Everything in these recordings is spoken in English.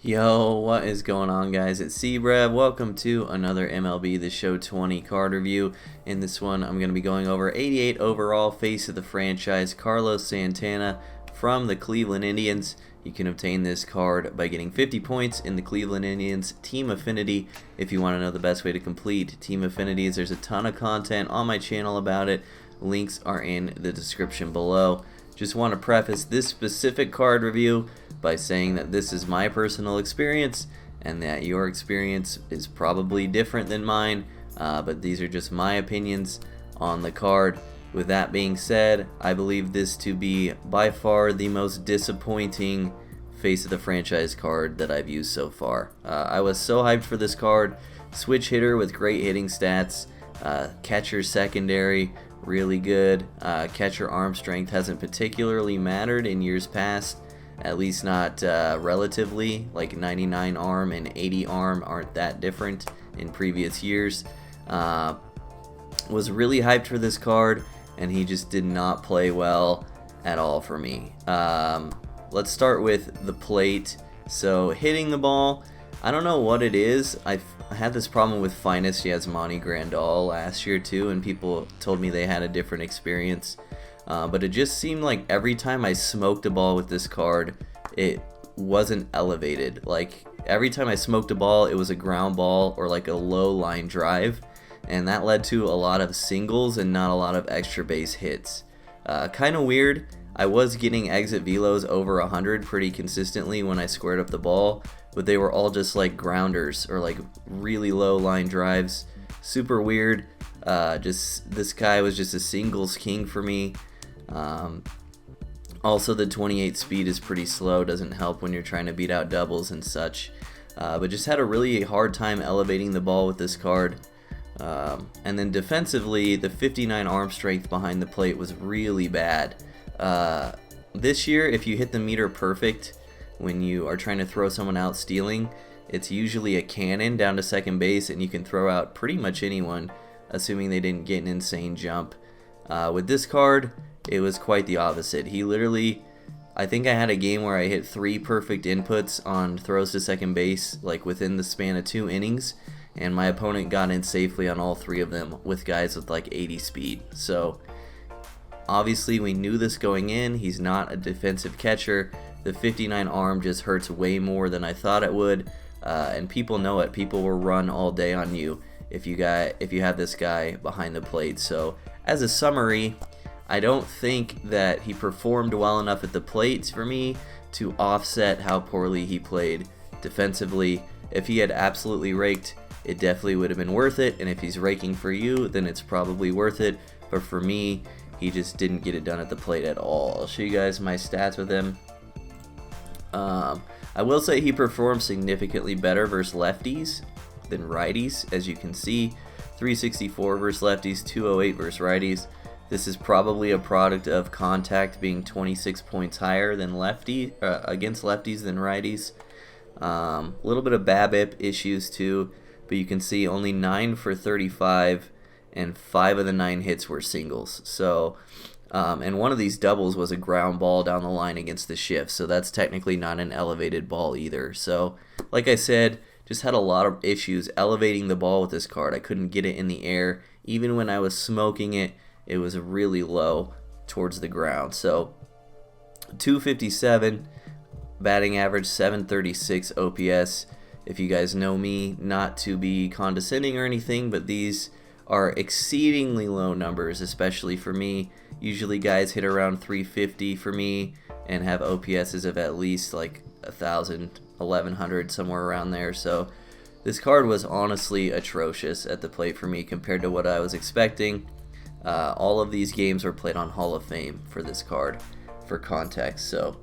Yo, what is going on, guys? It's Cbrev. Welcome to another MLB The Show 20 card review. In this one, I'm going to be going over 88 overall face of the franchise, Carlos Santana from the Cleveland Indians. You can obtain this card by getting 50 points in the Cleveland Indians Team Affinity. If you want to know the best way to complete Team Affinities, there's a ton of content on my channel about it. Links are in the description below. Just want to preface this specific card review by saying that this is my personal experience and that your experience is probably different than mine, but these are just my opinions on the card. With that being said, I believe this to be by far the most disappointing face of the franchise card that I've used so far. I was so hyped for this card. Switch hitter with great hitting stats, catcher secondary, really good. Catcher arm strength hasn't particularly mattered in years past, at least not relatively. Like 99 arm and 80 arm aren't that different in previous years. Was really hyped for this card, and he just did not play well at all for me. Let's start with the plate. So hitting the ball, I don't know what it is. I had this problem with Finest Yasmani Grandal last year too, and people told me they had a different experience. But it just seemed like every time I smoked a ball with this card, it wasn't elevated. Like every time I smoked a ball, it was a ground ball or like a low line drive, and that led to a lot of singles and not a lot of extra base hits. Kind of weird. I was getting exit velos over 100 pretty consistently when I squared up the ball, but they were all just like grounders or like really low line drives. Super weird. Just this guy was just a singles king for me. Also, the 28 speed is pretty slow, doesn't help when you're trying to beat out doubles and such. But just had a really hard time elevating the ball with this card. And then defensively, the 59 arm strength behind the plate was really bad. This year, if you hit the meter perfect when you are trying to throw someone out stealing, it's usually a cannon down to second base, and you can throw out pretty much anyone, assuming they didn't get an insane jump. With this card, it was quite the opposite. He literally, I think I had a game where I hit 3 perfect inputs on throws to second base, like within the span of 2 innings, and my opponent got in safely on all 3 of them with guys with like 80 speed. So obviously we knew this going in. He's not a defensive catcher. The 59 arm just hurts way more than I thought it would, and people know it. People will run all day on you if you have this guy behind the plate. So as a summary, I don't think that he performed well enough at the plate for me to offset how poorly he played defensively. If he had absolutely raked, it definitely would have been worth it, and if he's raking for you, then it's probably worth it. But for me, he just didn't get it done at the plate at all. I'll show you guys my stats with him. I will say he performed significantly better versus lefties than righties, as you can see. 364 versus lefties, 208 versus righties. This is probably a product of contact being 26 points higher than against lefties than righties. A little bit of BABIP issues too, but you can see only 9 for 35, and 5 of the 9 hits were singles. So, and one of these doubles was a ground ball down the line against the shift, so that's technically not an elevated ball either. So, like I said, just had a lot of issues elevating the ball with this card. I couldn't get it in the air. Even when I was smoking it, it was really low towards the ground. So 257 batting average, 736 OPS. If you guys know me, not to be condescending or anything, but these are exceedingly low numbers, especially for me. Usually guys hit around 350 for me and have OPSs of at least like 1,000, 1,100, somewhere around there. So this card was honestly atrocious at the plate for me compared to what I was expecting. All of these games were played on Hall of Fame for this card, for context. So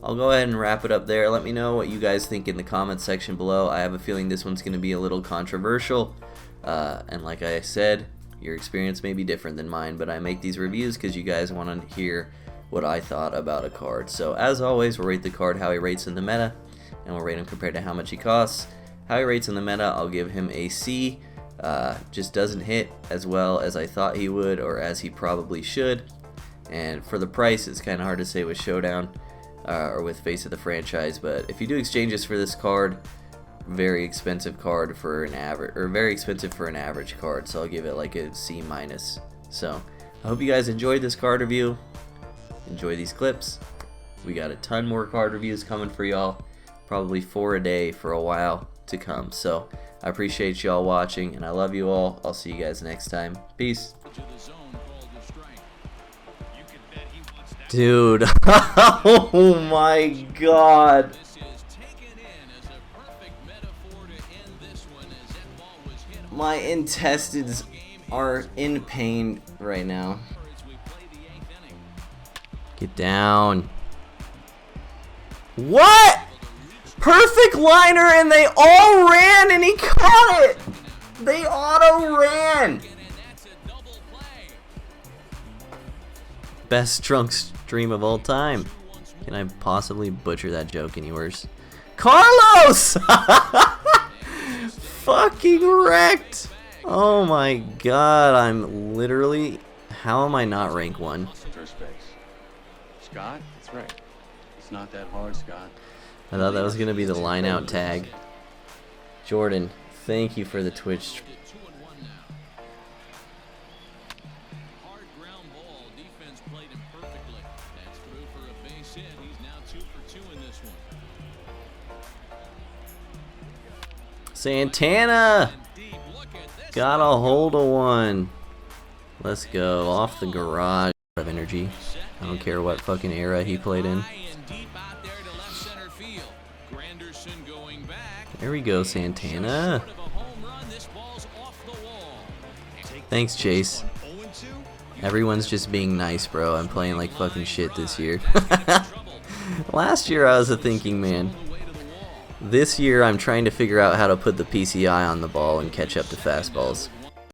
I'll go ahead and wrap it up there. Let me know what you guys think in the comments section below. I have a feeling this one's going to be a little controversial. And like I said, your experience may be different than mine, but I make these reviews because you guys want to hear what I thought about a card. So as always, we'll rate the card how he rates in the meta, and we'll rate him compared to how much he costs. How he rates in the meta, I'll give him a C. Just doesn't hit as well as I thought he would, or as he probably should. And for the price, it's kind of hard to say with Showdown. or with face of the franchise. But if you do exchanges for this card, very expensive card for an average, or very expensive for an average card. So I'll give it like a C-. So I hope you guys enjoyed this card review. Enjoy these clips. We got a ton more card reviews coming for y'all. Probably 4 a day for a while to come. So I appreciate y'all watching, and I love you all. I'll see you guys next time. Peace. Dude, oh my God. My intestines are in pain right now. Get down. What? Perfect liner, and they all ran, and he caught it. They auto ran. Best drunk stream of all time. Can I possibly butcher that joke any worse? Carlos! Fucking wrecked. Oh my God, I'm literally... How am I not rank 1? First base. Scott, that's right. It's not that hard, Scott. I thought that was going to be the line out tag. Jordan, thank you for the Twitch. Santana got a hold of one. Let's go. Off the garage of energy. I don't care what fucking era he played in. There we go, Santana. Thanks, Chase. Everyone's just being nice, bro. I'm playing like fucking shit this year. Last year I was a thinking man. This year I'm trying to figure out how to put the PCI on the ball and catch up to fastballs.